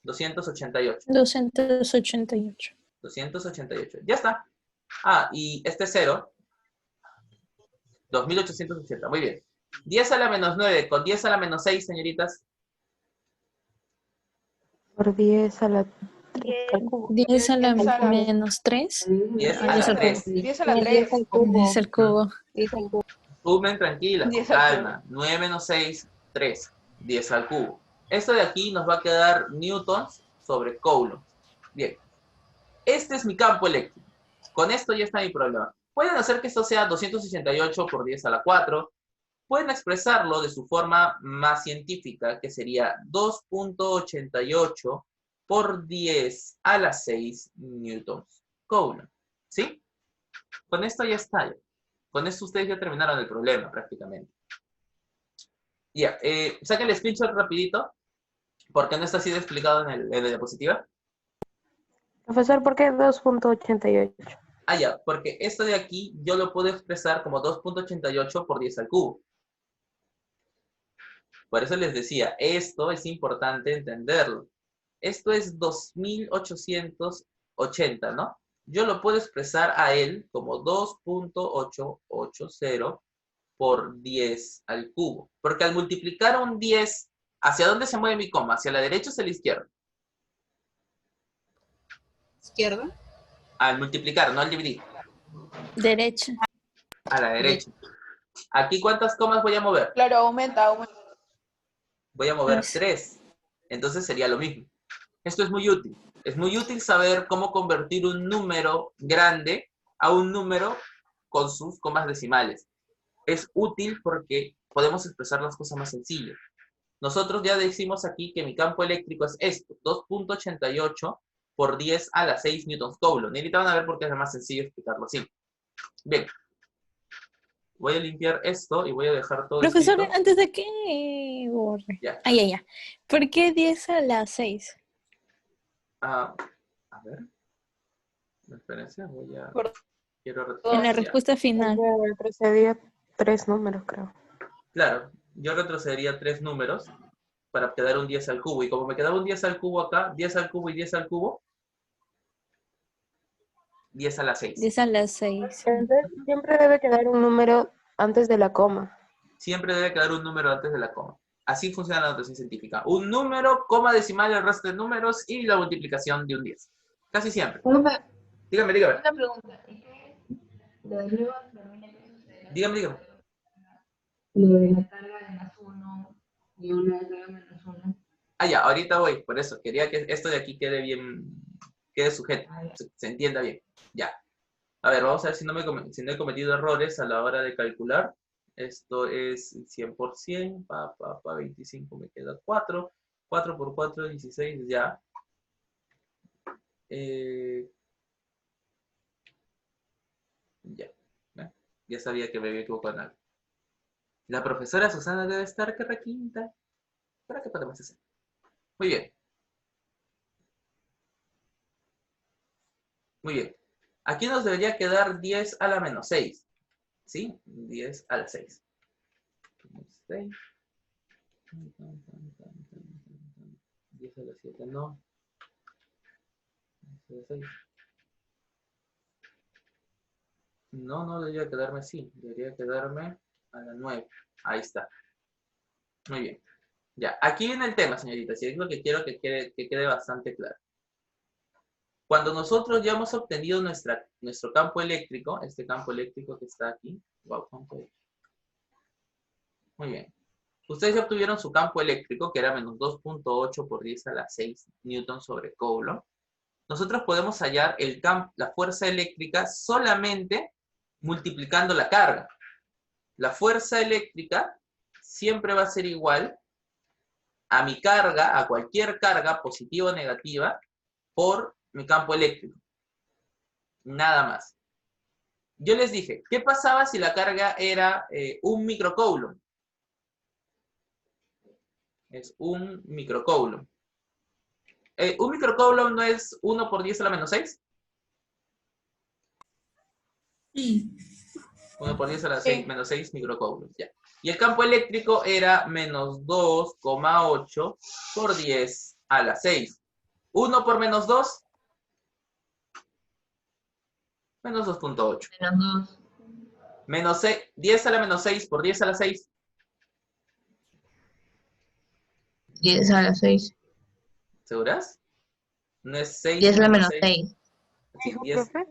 Speaker 1: 288.
Speaker 2: 288.
Speaker 1: 288. Ya está. Ah, y este 0. 2880. Muy bien. 10 a la menos 9 con 10 a la menos 6, señoritas.
Speaker 4: Por 10 a la 3
Speaker 8: 10.
Speaker 4: al cubo.
Speaker 2: 10 a la
Speaker 5: 10 a la-
Speaker 2: menos 3.
Speaker 1: 10 a
Speaker 2: Ah,
Speaker 1: la
Speaker 2: 10 al
Speaker 1: 3.
Speaker 5: 10 a la
Speaker 4: 10
Speaker 5: 3.
Speaker 4: al cubo.
Speaker 2: 10 al cubo.
Speaker 4: 10 al cubo.
Speaker 1: Sumen tranquilas, con
Speaker 5: 10 al
Speaker 1: calma. 9 menos 6, 3. 10 al cubo. Esto de aquí nos va a quedar newtons sobre coulombs. Bien. Este es mi campo eléctrico. Con esto ya está mi problema. Pueden hacer que esto sea 268 por 10 a la 4. Pueden expresarlo de su forma más científica, que sería 2.88 por 10 a la 6 newtons coulomb. ¿Sí? Con esto ya está. Con esto ustedes ya terminaron el problema prácticamente. Ya, saquen el screenshot rapidito, porque no está así de explicado en la diapositiva.
Speaker 4: Profesor, ¿por qué 2.88?
Speaker 1: Ah, ya, porque esto de aquí yo lo puedo expresar como 2.88 por 10 al cubo. Por eso les decía, esto es importante entenderlo. Esto es 2880, ¿no? Yo lo puedo expresar a él como 2.880 por 10 al cubo. Porque al multiplicar un 10, ¿hacia dónde se mueve mi coma? ¿Hacia la derecha o hacia la izquierda?
Speaker 6: Izquierda.
Speaker 1: Al multiplicar, no al dividir.
Speaker 2: Derecha.
Speaker 1: A la derecha. ¿Aquí cuántas comas voy a mover?
Speaker 5: Claro, aumenta.
Speaker 1: Voy a mover
Speaker 2: Tres.
Speaker 1: 3. Entonces sería lo mismo. Esto es muy útil. Es muy útil saber cómo convertir un número grande a un número con sus comas decimales. Es útil porque podemos expresar las cosas más sencillas. Nosotros ya decimos aquí que mi campo eléctrico es esto, 2.88 por 10 a la 6 newtons coulomb. Y ahorita van a ver por qué es más sencillo explicarlo así. Bien. Voy a limpiar esto y voy a dejar todo
Speaker 2: Profesor,
Speaker 1: escrito.
Speaker 2: antes de que borre.
Speaker 1: Ya.
Speaker 2: Ya. ¿Por qué 10 a la 6?
Speaker 1: A ver. Espérense,
Speaker 5: Por
Speaker 1: quiero
Speaker 2: En la
Speaker 1: retroceder.
Speaker 2: respuesta final.
Speaker 4: Yo retrocedía 3 números, creo.
Speaker 1: Claro, yo retrocedería 3 números para quedar un 10 al cubo. Y como me quedaba un 10 al cubo acá, 10 al cubo y 10 al cubo, 10 a la 6.
Speaker 2: 10 a la 6.
Speaker 4: Entonces, siempre debe quedar un número antes de la coma.
Speaker 1: Siempre debe quedar un número antes de la coma. Así funciona la notación científica. Un número, coma decimal, el resto de números y la multiplicación de un 10. Casi siempre.
Speaker 3: Una
Speaker 1: Dígame.
Speaker 3: pregunta. Lo de nuevo termina que sucede.
Speaker 1: Dígame.
Speaker 3: Lo de la carga de más 1 y una carga menos 1.
Speaker 1: Ah, ya, ahorita voy. Por eso, quería que esto de aquí quede bien, quede sujeto. Se entienda bien. Ya. A ver, vamos a ver si no he cometido errores a la hora de calcular. Esto es 100%, 25 me queda 4. 4 por 4, 16, ya. Ya. Ya sabía que me había equivocado en algo. La profesora Susana debe estar que requinta. ¿Para qué podemos hacer? Muy bien. Aquí nos debería quedar 10 a la menos 6. ¿Sí? 10 a la 6. 6. 10 a la 7, no. 10 a la 6. No, no debería quedarme así. Debería quedarme a la 9. Ahí está. Muy bien. Ya, aquí viene el tema, señoritas, y es lo que quiero que quede bastante claro. Cuando nosotros ya hemos obtenido nuestro campo eléctrico, este campo eléctrico que está aquí, wow, muy bien. Ustedes ya obtuvieron su campo eléctrico, que era menos 2.8 por 10 a la 6 newton sobre Coulomb. Nosotros podemos hallar la fuerza eléctrica solamente multiplicando la carga. La fuerza eléctrica siempre va a ser igual a mi carga, a cualquier carga, positiva o negativa, por mi campo eléctrico. Nada más. Yo les dije, ¿qué pasaba si la carga era 1 microcoulomb? Es 1 microcoulomb. ¿Un microcoulomb no es 1 por 10 a la menos 6?
Speaker 7: Sí.
Speaker 1: 1 por 10 a la
Speaker 5: Sí.
Speaker 1: menos 6 microcoulomb. Ya. Y el campo eléctrico era menos 2,8 por 10 a la 6. 1 por menos 2, menos 2.8.
Speaker 3: Menos 2.
Speaker 1: Menos 10 a la menos 6 por 10 a la 6.
Speaker 3: 10 a la 6.
Speaker 1: ¿Seguras? No es 6
Speaker 3: 10 a la menos
Speaker 1: 6.
Speaker 3: 6.
Speaker 1: Sí,
Speaker 4: Dijo,
Speaker 1: 10,
Speaker 4: profe.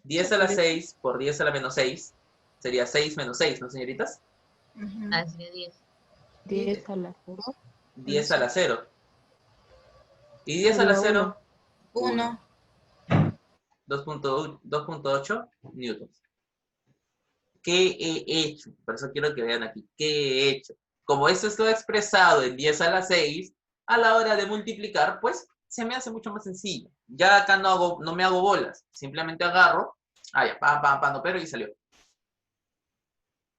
Speaker 1: 10 a la 6 por 10 a la menos 6 sería 6 menos 6, ¿no, señoritas?
Speaker 3: Ah, sería 10.
Speaker 4: 10 a la 0.
Speaker 1: 10 a la 0. ¿Y 10 a la
Speaker 4: Sería
Speaker 1: 0?
Speaker 2: 1.
Speaker 1: 2.8 newtons. ¿Qué he hecho? Por eso quiero que vean aquí. ¿Qué he hecho? Como esto está expresado en 10 a la 6, a la hora de multiplicar, pues se me hace mucho más sencillo. Ya acá no me hago bolas. Simplemente agarro. Ya, pam, no, pero y salió.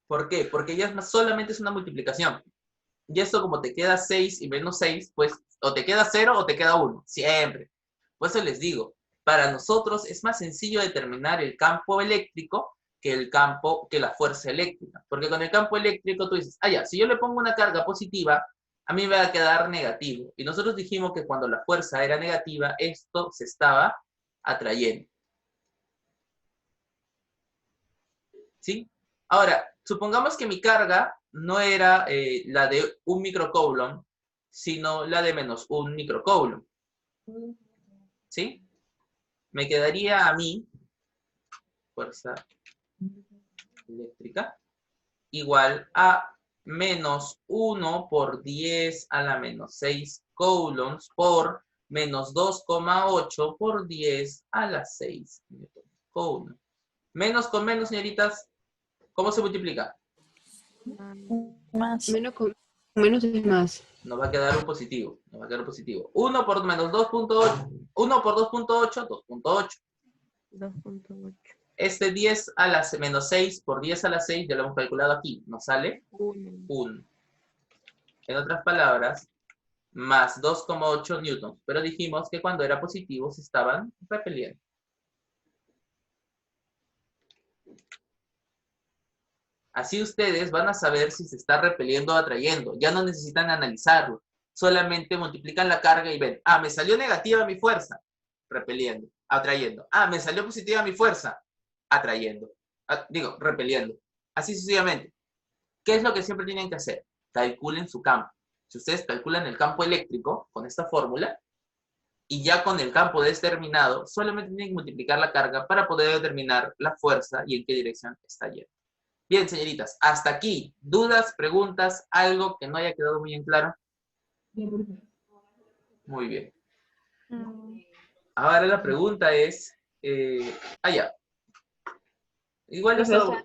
Speaker 1: ¿Por qué? Porque ya solamente es una multiplicación. Y esto como te queda 6 y menos 6, pues o te queda 0 o te queda 1. Siempre. Por eso les digo, para nosotros es más sencillo determinar el campo eléctrico que la fuerza eléctrica. Porque con el campo eléctrico tú dices, ya, si yo le pongo una carga positiva, a mí me va a quedar negativo. Y nosotros dijimos que cuando la fuerza era negativa, esto se estaba atrayendo. ¿Sí? Ahora, supongamos que mi carga no era la de 1 microcoulomb, sino la de menos 1 microcoulomb. ¿Sí? Me quedaría a mí, fuerza eléctrica, igual a menos 1 por 10 a la menos 6 coulombs por menos 2,8 por 10 a la 6 coulombs. Menos con menos, señoritas, ¿cómo se multiplica?
Speaker 2: Más.
Speaker 6: Menos es más.
Speaker 1: Nos va a quedar un positivo. 1 por menos 2.8. 1 por 2.8, 2.8.
Speaker 4: 2.8.
Speaker 1: Este 10 a la menos 6 por 10 a la 6, ya lo hemos calculado aquí. Nos sale 1. En otras palabras, más 2,8 newtons. Pero dijimos que cuando era positivo se estaban repeliendo. Así ustedes van a saber si se está repeliendo o atrayendo. Ya no necesitan analizarlo. Solamente multiplican la carga y ven, me salió negativa mi fuerza, repeliendo, atrayendo. Me salió positiva mi fuerza, atrayendo. Repeliendo. Así sucesivamente. ¿Qué es lo que siempre tienen que hacer? Calculen su campo. Si ustedes calculan el campo eléctrico con esta fórmula, y ya con el campo determinado, solamente tienen que multiplicar la carga para poder determinar la fuerza y en qué dirección está yendo. Bien, señoritas, hasta aquí. ¿Dudas, preguntas, algo que no haya quedado muy en claro? Muy bien. Ahora la pregunta es... ya. Igual eso...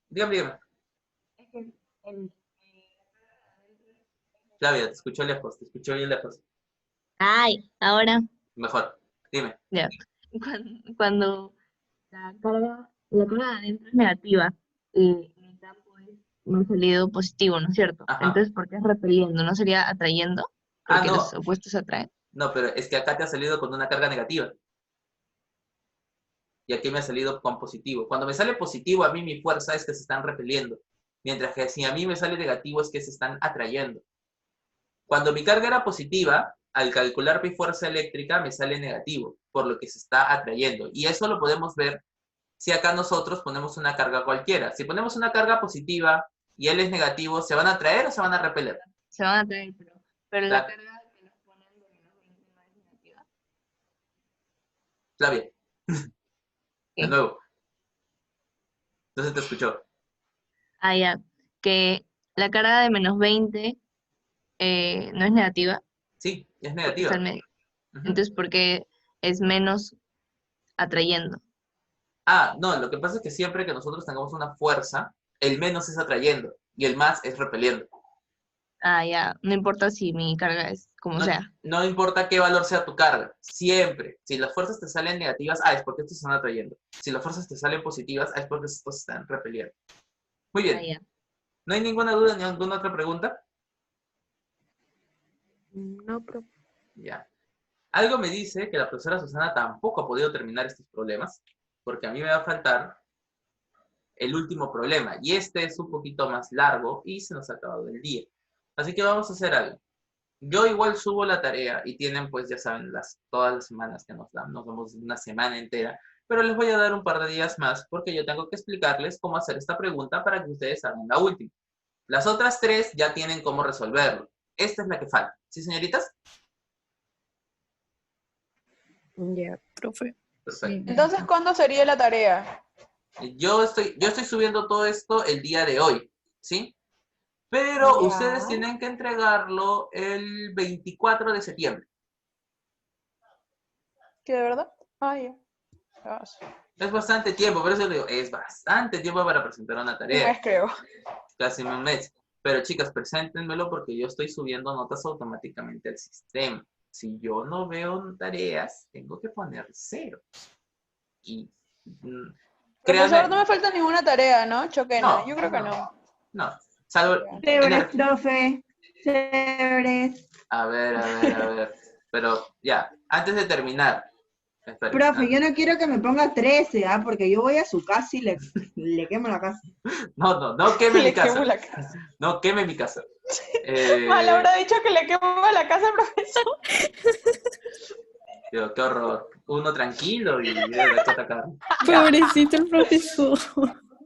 Speaker 1: Dígame.
Speaker 3: Es que
Speaker 1: Flavia, te escucho lejos, te escucho bien lejos.
Speaker 2: Ay, ahora.
Speaker 1: Mejor, dime.
Speaker 3: ya, cuando la carga de adentro es negativa y el campo no ha salido positivo, ¿no es cierto?
Speaker 1: Ajá.
Speaker 3: Entonces, ¿por qué es repeliendo? ¿No sería atrayendo? Porque
Speaker 1: no.
Speaker 3: los opuestos se atraen.
Speaker 1: No, pero es que acá te ha salido con una carga negativa. Y aquí me ha salido con positivo. Cuando me sale positivo, a mí mi fuerza es que se están repeliendo. Mientras que si a mí me sale negativo, es que se están atrayendo. Cuando mi carga era positiva, al calcular mi fuerza eléctrica, me sale negativo, por lo que se está atrayendo. Y eso lo podemos ver si acá nosotros ponemos una carga cualquiera. Si ponemos una carga positiva y él es negativo, ¿se van a atraer o se van a repeler?
Speaker 3: Se van a traer, pero la carga que nos ponen de -20 no es negativa.
Speaker 1: Flavia. De
Speaker 3: ¿Qué?
Speaker 1: nuevo. Entonces te escuchó.
Speaker 3: Ah, ya. Que la carga de -20 no es negativa,
Speaker 1: Sí, es
Speaker 3: porque
Speaker 1: negativa.
Speaker 3: está al medio.
Speaker 1: Ujú.
Speaker 3: Entonces, ¿por qué es menos atrayendo?
Speaker 1: Ah, no, lo que pasa es que siempre que nosotros tengamos una fuerza, el menos es atrayendo y el más es repeliendo.
Speaker 3: Ah, ya. No importa si mi carga es como
Speaker 1: No,
Speaker 3: sea.
Speaker 1: no importa qué valor sea tu carga, siempre. Si las fuerzas te salen negativas, es porque estos están atrayendo. Si las fuerzas te salen positivas, es porque estos están repeliendo. Muy
Speaker 3: Ah,
Speaker 1: bien.
Speaker 3: ya.
Speaker 1: ¿No hay ninguna duda, ni ninguna otra pregunta?
Speaker 4: No, profe.
Speaker 1: Ya. Algo me dice que la profesora Susana tampoco ha podido terminar estos problemas, porque a mí me va a faltar el último problema, y este es un poquito más largo y se nos ha acabado el día. Así que vamos a hacer algo. Yo igual subo la tarea y tienen, pues ya saben, todas las semanas que nos dan, nos damos una semana entera, pero les voy a dar un par de días más porque yo tengo que explicarles cómo hacer esta pregunta para que ustedes hagan la última. Las otras tres ya tienen cómo resolverlo. Esta es la que falta. ¿Sí, señoritas?
Speaker 4: Ya.
Speaker 2: Profe.
Speaker 1: Perfecto.
Speaker 5: Entonces, ¿cuándo sería la tarea?
Speaker 1: Yo estoy subiendo todo esto el día de hoy, ¿sí? Pero
Speaker 5: Ya.
Speaker 1: ustedes tienen que entregarlo el 24 de septiembre.
Speaker 5: ¿Qué de verdad? Ah, ya. Ah, sí.
Speaker 1: Es bastante tiempo, por eso digo, es bastante tiempo para presentar una
Speaker 5: Un
Speaker 1: tarea.
Speaker 5: mes, creo.
Speaker 1: Casi un mes. Pero chicas, preséntenmelo porque yo estoy subiendo notas automáticamente al sistema. Si yo no veo tareas, tengo que poner 0. Y
Speaker 5: Profesor, no
Speaker 1: créanme,
Speaker 5: me falta ninguna tarea, ¿no? Choquena.
Speaker 1: no,
Speaker 5: Yo creo que no.
Speaker 1: no. Salvo,
Speaker 7: Chéveres, profe. Chéveres.
Speaker 1: a ver. Pero ya, antes de terminar, esperen,
Speaker 7: Profe, yo no quiero que me ponga 13, ¿ah? Porque yo voy a su casa y le quemo la casa.
Speaker 1: no queme mi
Speaker 5: Le quemo
Speaker 1: casa.
Speaker 5: la casa.
Speaker 1: No queme mi casa.
Speaker 5: Mal habrá dicho que le quemo la casa, profesor.
Speaker 1: Digo, qué horror. Uno tranquilo y de aquí atacar.
Speaker 2: Pobrecito el profesor.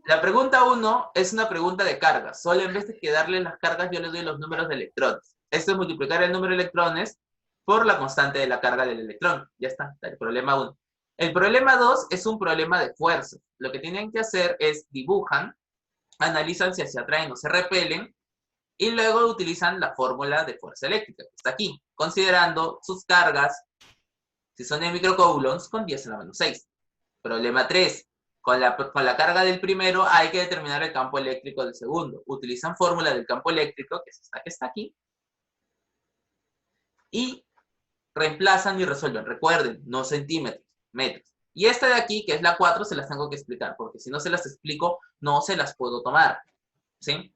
Speaker 1: La pregunta 1 es una pregunta de carga. Solo en vez de que darle las cargas, yo le doy los números de electrones. Esto es multiplicar el número de electrones por la constante de la carga del electrón. Ya está, el problema 1. El problema 2 es un problema de fuerza. Lo que tienen que hacer es dibujan, analizan si se atraen o se repelen, y luego utilizan la fórmula de fuerza eléctrica, que está aquí, considerando sus cargas, si son en microcoulombs, con 10 a la menos 6. Problema 3. Con la carga del primero hay que determinar el campo eléctrico del segundo. Utilizan fórmula del campo eléctrico, que es esta que está aquí, y reemplazan y resuelven. Recuerden, no centímetros, metros. Y esta de aquí, que es la 4, se las tengo que explicar, porque si no se las explico, no se las puedo tomar. ¿Sí?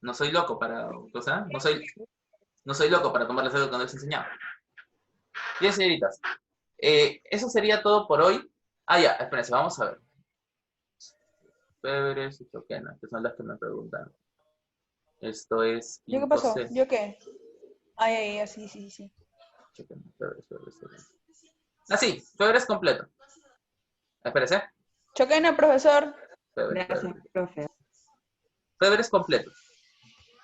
Speaker 1: No soy loco para... O sea, no soy loco para tomarles algo que no les he enseñado. Bien, señoritas. Eso sería todo por hoy. Ah, ya, espérense, vamos a ver. Febres y Choquena, que son las que me preguntan. Esto es...
Speaker 5: ¿Yo qué pasó?
Speaker 1: Intocé.
Speaker 5: ¿Yo qué? Ay, sí.
Speaker 1: Choquena, Febres. Ah, sí, Febres completo. Espérese.
Speaker 5: Choquena, profesor.
Speaker 7: Gracias, profe.
Speaker 1: Febres completo.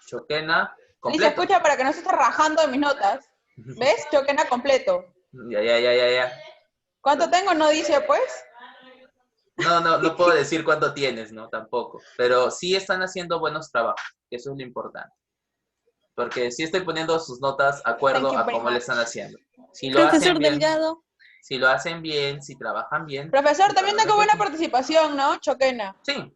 Speaker 1: Choquena
Speaker 5: Ni se
Speaker 1: completo.
Speaker 5: escucha para que no se esté rajando de mis notas. ¿Ves? Choquena completo.
Speaker 1: Ya.
Speaker 5: ¿Cuánto tengo? No dice, pues.
Speaker 1: No puedo decir cuánto tienes, ¿no? Tampoco. Pero sí están haciendo buenos trabajos, que eso es lo importante. Porque sí estoy poniendo sus notas de acuerdo
Speaker 5: Thank you
Speaker 1: a
Speaker 5: very
Speaker 1: cómo le
Speaker 5: much.
Speaker 1: están haciendo. Si lo
Speaker 2: Profesor
Speaker 1: hacen bien,
Speaker 2: Delgado.
Speaker 1: si lo hacen bien, si trabajan bien.
Speaker 5: Profesor, también tengo buena
Speaker 1: participación.
Speaker 5: participación, ¿no? Choquena.
Speaker 1: Sí.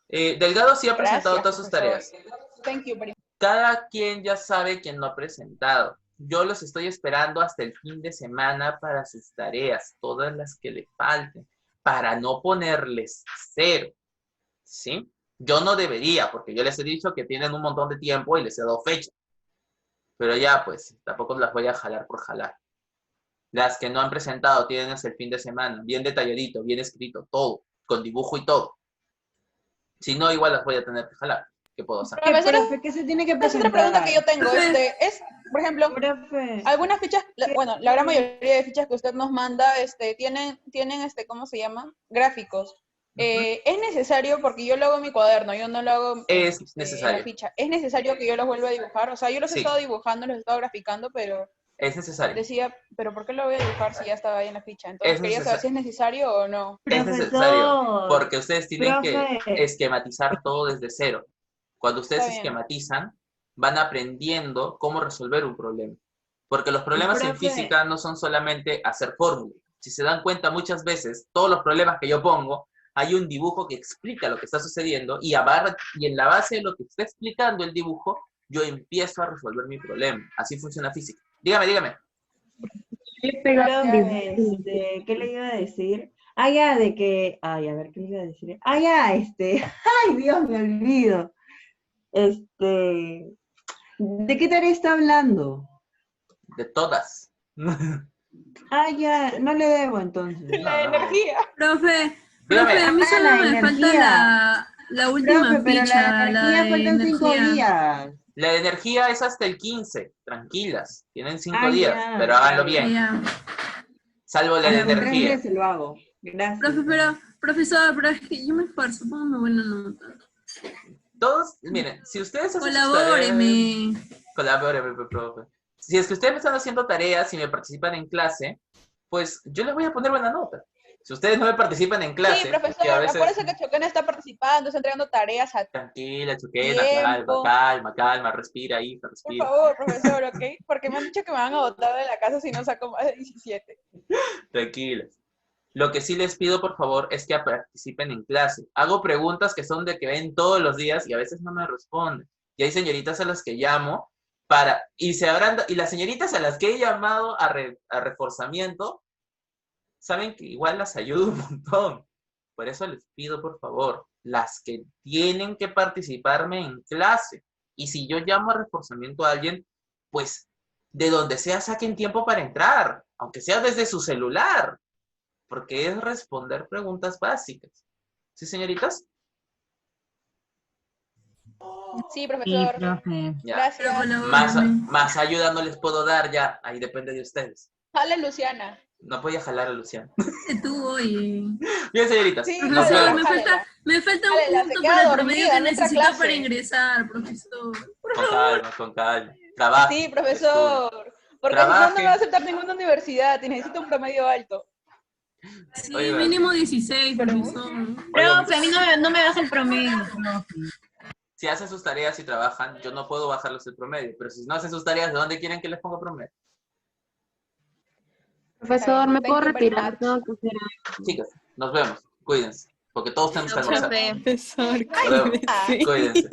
Speaker 1: Delgado sí ha presentado
Speaker 5: Gracias,
Speaker 1: todas sus
Speaker 5: profesor.
Speaker 1: tareas.
Speaker 5: Thank you very much.
Speaker 1: Cada quien ya sabe quién no ha presentado. Yo los estoy esperando hasta el fin de semana para sus tareas, todas las que le falten, para no ponerles 0. ¿Sí? Yo no debería, porque yo les he dicho que tienen un montón de tiempo y les he dado fecha. Pero ya, pues, tampoco las voy a jalar por jalar. Las que no han presentado tienen hasta el fin de semana, bien detalladito, bien escrito, todo, con dibujo y todo. Si no, igual las voy a tener que jalar. ¿Qué puedo hacer?
Speaker 7: ¿Qué,
Speaker 5: Profesora,
Speaker 7: profe? ¿Qué se tiene que
Speaker 5: esa es
Speaker 7: presentar?
Speaker 5: otra pregunta que yo tengo. Es, por ejemplo,
Speaker 7: Profe,
Speaker 5: algunas fichas, bueno, la gran mayoría de fichas que usted nos manda, tienen, ¿cómo se llama? Gráficos. Es necesario, porque yo lo hago en mi cuaderno, yo no lo hago
Speaker 1: Es
Speaker 5: en
Speaker 1: necesario.
Speaker 5: la ficha. ¿Es necesario que yo los vuelva a dibujar? O sea, yo los he
Speaker 1: Sí.
Speaker 5: estado dibujando, los he estado graficando, pero
Speaker 1: Es necesario.
Speaker 5: decía, ¿pero por qué lo voy a dibujar si ya estaba ahí en la ficha? Entonces
Speaker 1: Es
Speaker 5: quería saber si es necesario o no.
Speaker 1: Es necesario,
Speaker 7: profesor,
Speaker 1: porque ustedes tienen que
Speaker 7: profe.
Speaker 1: esquematizar todo desde cero. Cuando ustedes
Speaker 5: Está bien.
Speaker 1: esquematizan, van aprendiendo cómo resolver un problema. Porque los problemas en
Speaker 7: Profe.
Speaker 1: física no son solamente hacer fórmulas. Si se dan cuenta, muchas veces, todos los problemas que yo pongo, hay un dibujo que explica lo que está sucediendo y en la base de lo que está explicando el dibujo, yo empiezo a resolver mi problema. Así funciona física. Dígame.
Speaker 7: Profe, ¿qué le iba a decir? Ah, ya, de que, ay, a ver, ¿qué le iba a decir? Ah, ya, ay, Dios, me olvido. ¿De qué tarea está hablando?
Speaker 1: De todas.
Speaker 7: Ah, ya, no le debo entonces.
Speaker 5: La energía.
Speaker 6: Profe,
Speaker 1: Dígame.
Speaker 6: a mí
Speaker 7: Ah,
Speaker 6: solo
Speaker 7: la
Speaker 6: me falta
Speaker 7: energía.
Speaker 6: la última
Speaker 7: Profe, pero
Speaker 6: ficha,
Speaker 7: la energía
Speaker 6: de
Speaker 7: faltan 5
Speaker 6: energía.
Speaker 7: días.
Speaker 1: La de energía es hasta el 15, tranquilas. Tienen 5
Speaker 7: Ah,
Speaker 1: días,
Speaker 7: ya,
Speaker 1: pero háganlo
Speaker 7: ya,
Speaker 1: bien.
Speaker 6: Ya.
Speaker 1: Salvo la de
Speaker 7: Hasta en 3
Speaker 1: energía.
Speaker 7: meses lo hago. Gracias.
Speaker 6: Profesor, pero es que yo me esfuerzo, póngame buena nota.
Speaker 1: Todos, miren, si ustedes hacen sus tareas,
Speaker 6: Colabóreme.
Speaker 1: colabóreme, profe. Si es que ustedes me están haciendo tareas y me participan en clase, pues yo les voy a poner buena nota. Si ustedes no me participan en clase,
Speaker 5: Sí, profesor,
Speaker 1: que a veces...
Speaker 5: acuérdese que Choquena está participando, está entregando tareas a
Speaker 1: Tranquila, Chuquena,
Speaker 5: tiempo.
Speaker 1: calma, respira, hija,
Speaker 5: Por
Speaker 1: respira.
Speaker 5: favor, profesor, ¿ok? Porque me han dicho que me van a botar de la casa si no saco más de 17.
Speaker 1: Tranquilas. Lo que sí les pido, por favor, es que participen en clase. Hago preguntas que son de que ven todos los días y a veces no me responden. Y hay señoritas a las que llamo y las señoritas a las que he llamado a reforzamiento, saben que igual las ayudo un montón. Por eso les pido, por favor, las que tienen que participarme en clase. Y si yo llamo a reforzamiento a alguien, pues de donde sea saquen tiempo para entrar, aunque sea desde su celular, porque es responder preguntas básicas. ¿Sí, señoritas?
Speaker 5: Sí, profesor.
Speaker 7: profe.
Speaker 1: Ya.
Speaker 5: Gracias.
Speaker 1: Más ayuda no les puedo dar ya, ahí depende de ustedes.
Speaker 5: Jale, Luciana.
Speaker 1: No voy a jalar a Luciano.
Speaker 6: Tú, oye.
Speaker 1: Bien, señoritas.
Speaker 5: Sí,
Speaker 1: nos
Speaker 6: Profesor,
Speaker 1: vemos.
Speaker 6: me falta un
Speaker 5: Jálela, se
Speaker 6: punto
Speaker 5: queda
Speaker 6: para el
Speaker 5: dormida
Speaker 6: promedio
Speaker 5: en
Speaker 6: que
Speaker 5: nuestra
Speaker 6: necesito
Speaker 5: clase.
Speaker 6: para ingresar, profesor.
Speaker 1: Con calma. Trabaja.
Speaker 5: Sí, profesor. Porque si no, no
Speaker 1: Trabaje.
Speaker 5: me va a aceptar ninguna universidad y necesito un promedio alto.
Speaker 6: Sí,
Speaker 1: Oiga.
Speaker 6: mínimo 16, profesor.
Speaker 1: Oigan,
Speaker 7: Profe, a mí no me baja el promedio, profe.
Speaker 1: si hacen sus tareas y trabajan, yo no puedo bajarles el promedio. Pero si no hacen sus tareas, ¿de dónde quieren que les ponga promedio?
Speaker 4: Profesor, ¿me puedo
Speaker 5: Thank you very
Speaker 4: retirar?
Speaker 5: much.
Speaker 4: Tengo que hacer algo.
Speaker 1: Chicas, nos vemos. Cuídense. Porque todos tenemos que almorzar.
Speaker 2: Profesor,
Speaker 1: Nos vemos.
Speaker 5: Ah.
Speaker 1: Cuídense.